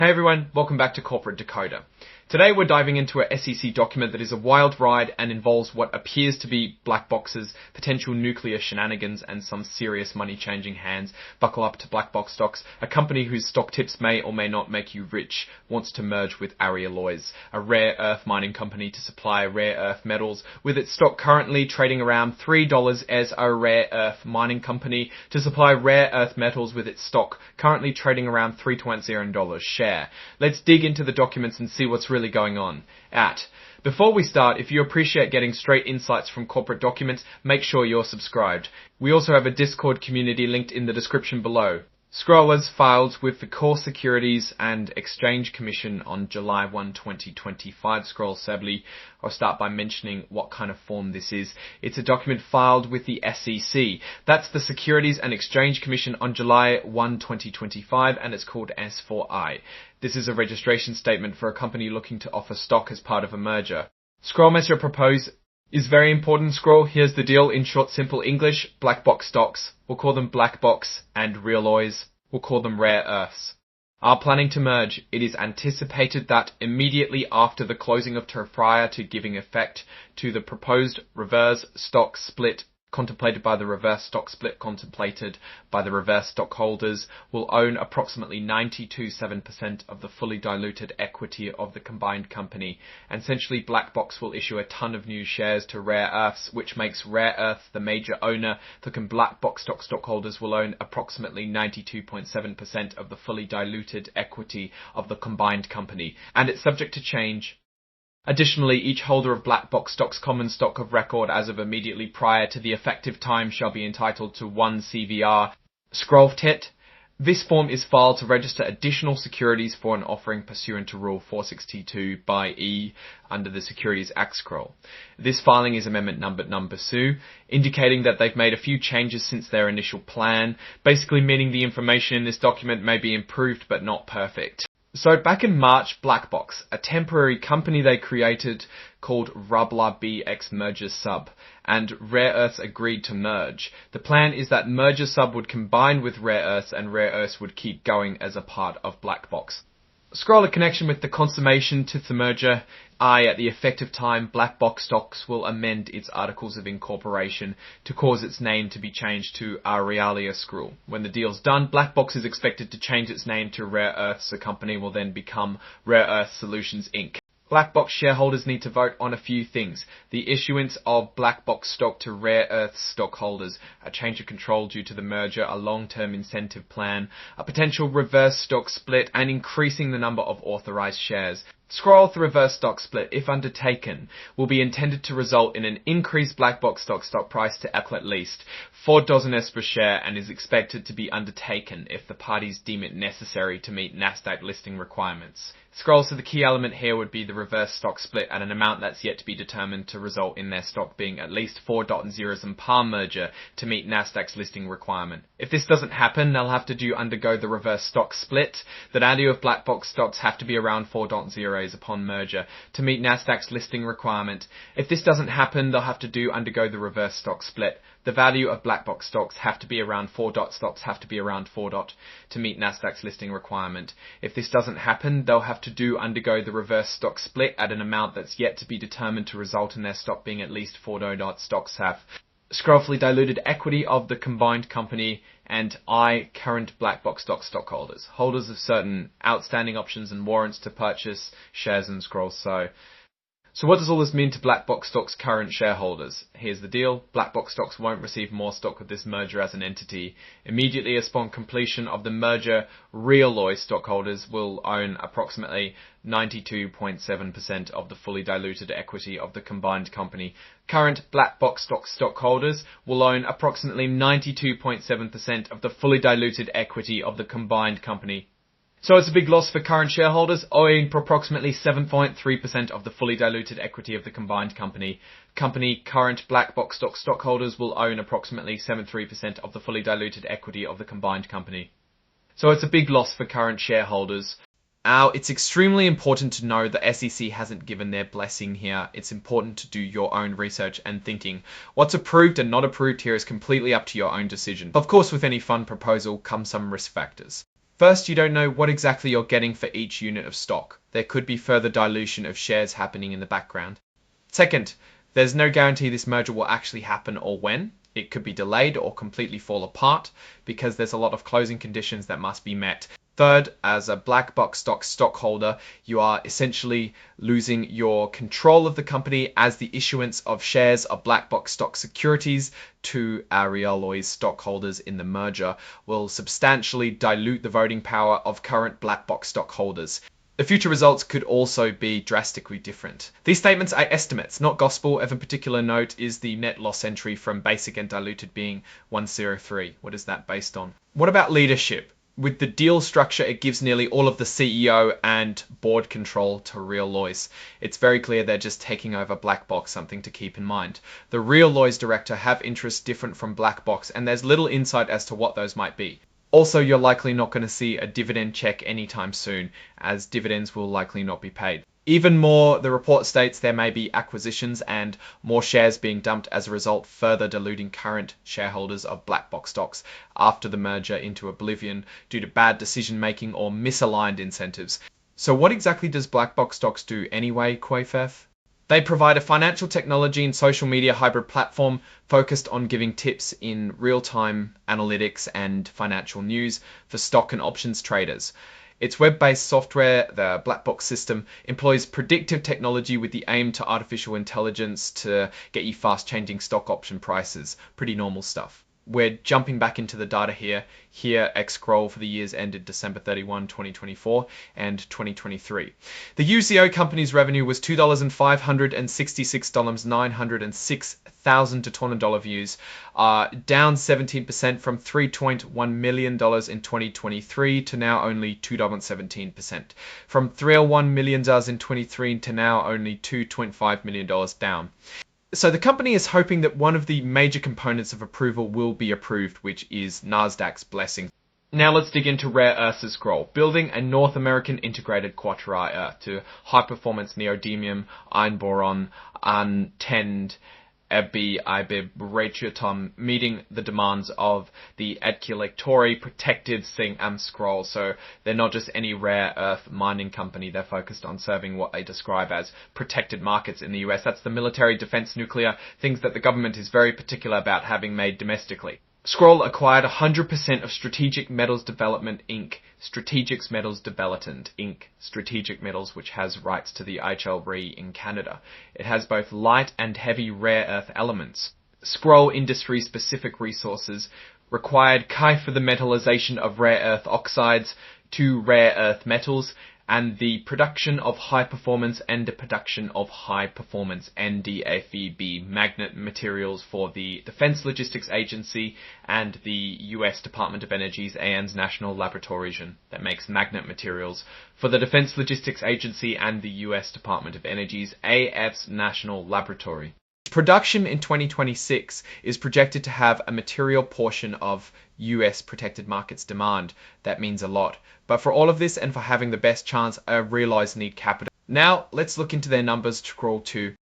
Hey everyone, welcome back to Corporate Decoder. Today we're diving into a SEC document that is a wild ride and involves what appears to be black boxes, potential nuclear shenanigans, and some serious money-changing hands. Buckle up to Black Box Stocks, a company whose stock tips may or may not make you rich, wants to merge with Alloys, a rare earth mining company to supply rare earth metals, with its stock currently trading around $3 as a rare earth mining company to supply rare earth metals, with its stock currently trading around $3.0 share. Let's dig into the documents and see what's really going on. Before we start, if you appreciate getting straight insights from corporate documents, make sure you're subscribed. We also have a Discord community linked in the description below. Scrollers filed with the Core Securities and Exchange Commission on July 1, 2025. Scroll sadly. I'll start by mentioning what kind of form this is. It's a document filed with the SEC. That's the Securities and Exchange Commission on July 1, 2025, and it's called S4I. This is a registration statement for a company looking to offer stock as part of a merger. Scroll measure proposed is very important. Scroll, here's the deal. In short, simple English, black box stocks, we'll call them black box, and Alloys, we'll call them rare earths, are planning to merge. It is anticipated that immediately after the closing of prior to giving effect to the proposed reverse stock split contemplated by the reverse stockholders will own approximately 92.7% of the fully diluted equity of the combined company. And essentially, Black Box will issue a ton of new shares to Rare Earths, which makes Rare Earth the major owner. The Black Box stockholders will own approximately 92.7% of the fully diluted equity of the combined company, and it's subject to change. Additionally, each holder of Black Box Stocks common stock of record as of immediately prior to the effective time shall be entitled to 1 CVR. Scroll tit. This form is filed to register additional securities for an offering pursuant to Rule 462 by E under the Securities Act. Scroll. This filing is amendment number 2, indicating that they've made a few changes since their initial plan, basically meaning the information in this document may be improved but not perfect. So back in March, Black Box, a temporary company they created called Rubla BX Merger Sub, and Rare Earths agreed to merge. The plan is that Merger Sub would combine with Rare Earths and Rare Earths would keep going as a part of Black Box. Scroll a connection with the consummation to the merger. At the effective time, Black Box Stocks will amend its articles of incorporation to cause its name to be changed to Realia. Scroll. When the deal's done, Black Box is expected to change its name to Rare Earths. The company will then become Rare Earth Solutions Inc. Black Box shareholders need to vote on a few things: the issuance of Black Box stock to Rare Earth stockholders, a change of control due to the merger, a long-term incentive plan, a potential reverse stock split, and increasing the number of authorized shares. Scroll. The reverse stock split, if undertaken, will be intended to result in an increased Black Box stock price to at least $4 per share, and is expected to be undertaken if the parties deem it necessary to meet Nasdaq listing requirements. Scroll. So the key element here would be the reverse stock split at an amount that's yet to be determined to result in their stock being at least 4.0 in par merger to meet Nasdaq's listing requirement. If this doesn't happen, they'll have to undergo the reverse stock split. The value of Black Box stocks have to be around 4.0 upon merger to meet Nasdaq's listing requirement. If this doesn't happen, they'll have to undergo the reverse stock split. The value of Black Box stocks have to be around 4. Stocks have to be around 4 to meet Nasdaq's listing requirement. If this doesn't happen, they'll have to undergo the reverse stock split at an amount that's yet to be determined to result in their stock being at least 4. Stocks have fully diluted equity of the combined company, and current Black Box stockholders, holders of certain outstanding options and warrants to purchase shares in Scroll. So what does all this mean to Black Box Stocks' current shareholders? Here's the deal. Black Box Stocks won't receive more stock with this merger as an entity. Immediately upon completion of the merger, Alloys stockholders will own approximately 92.7% of the fully diluted equity of the combined company. Current Black Box stockholders will own approximately 92.7% of the fully diluted equity of the combined company. So it's a big loss for current shareholders, owing for approximately 7.3% of the fully diluted equity of the combined company. Current Black Box stockholders will own approximately 7.3% of the fully diluted equity of the combined company. So it's a big loss for current shareholders. Now, it's extremely important to know the SEC hasn't given their blessing here. It's important to do your own research and thinking. What's approved and not approved here is completely up to your own decision. Of course, with any fund proposal comes some risk factors. First, you don't know what exactly you're getting for each unit of stock. There could be further dilution of shares happening in the background. Second, there's no guarantee this merger will actually happen or when. It could be delayed or completely fall apart because there's a lot of closing conditions that must be met. Third, as a black box stock stockholder, you are essentially losing your control of the company as the issuance of shares of black box stock securities to Realoy's stockholders in the merger will substantially dilute the voting power of current black box stockholders. The future results could also be drastically different. These statements are estimates, not gospel. Of a particular note is the net loss entry from basic and diluted being 103. What is that based on? What about leadership? With the deal structure, it gives nearly all of the CEO and board control to Realoy's. It's very clear they're just taking over Black Box, something to keep in mind. The Realoy's director have interests different from Black Box, and there's little insight as to what those might be. Also, you're likely not going to see a dividend check anytime soon, as dividends will likely not be paid. Even more, the report states there may be acquisitions and more shares being dumped as a result, further diluting current shareholders of Black Box stocks after the merger into oblivion due to bad decision making or misaligned incentives. So what exactly does Black Box stocks do anyway, Quayfeth? They provide a financial technology and social media hybrid platform focused on giving tips in real-time analytics and financial news for stock and options traders. Its web-based software, the Black Box system, employs predictive technology with the aim to artificial intelligence to get you fast-changing stock option prices. Pretty normal stuff. We're jumping back into the data here. Here, X-Scroll for the years ended December 31, 2024 and 2023. The UCO company's revenue was $2,566,906,000 to views, down 17% from $3.1 million in 2023 to now only 2.17%. From $301 million in 23 to now only $2.5 million down. So the company is hoping that one of the major components of approval will be approved, which is Nasdaq's blessing. Now let's dig into rare earths as Scroll, building a North American integrated quaternary earth to high-performance neodymium, iron boron, untend, ibib ratiotum, meeting the demands of the Adquilectori protected Scroll. So they're not just any rare earth mining company, they're focused on serving what they describe as protected markets in the US. That's the military, defense, nuclear, things that the government is very particular about having made domestically. Scroll acquired 100% of Strategic Metals Development Inc. Strategic Metals Development Inc. Strategic Metals, which has rights to the IHL in Canada. It has both light and heavy rare earth elements. Scroll industry-specific resources required Kai for the metallization of rare earth oxides to rare earth metals, and the production of high performance and the production of high performance NDFEB magnet materials for the Defense Logistics Agency and the US Department of Energy's AN's National Laboratory that makes magnet materials for the Defense Logistics Agency and the US Department of Energy's AF's National Laboratory. Production in 2026 is projected to have a material portion of US protected markets demand. That means a lot. But for all of this and for having the best chance, Realoy's need capital. Now let's look into their numbers to Scroll 2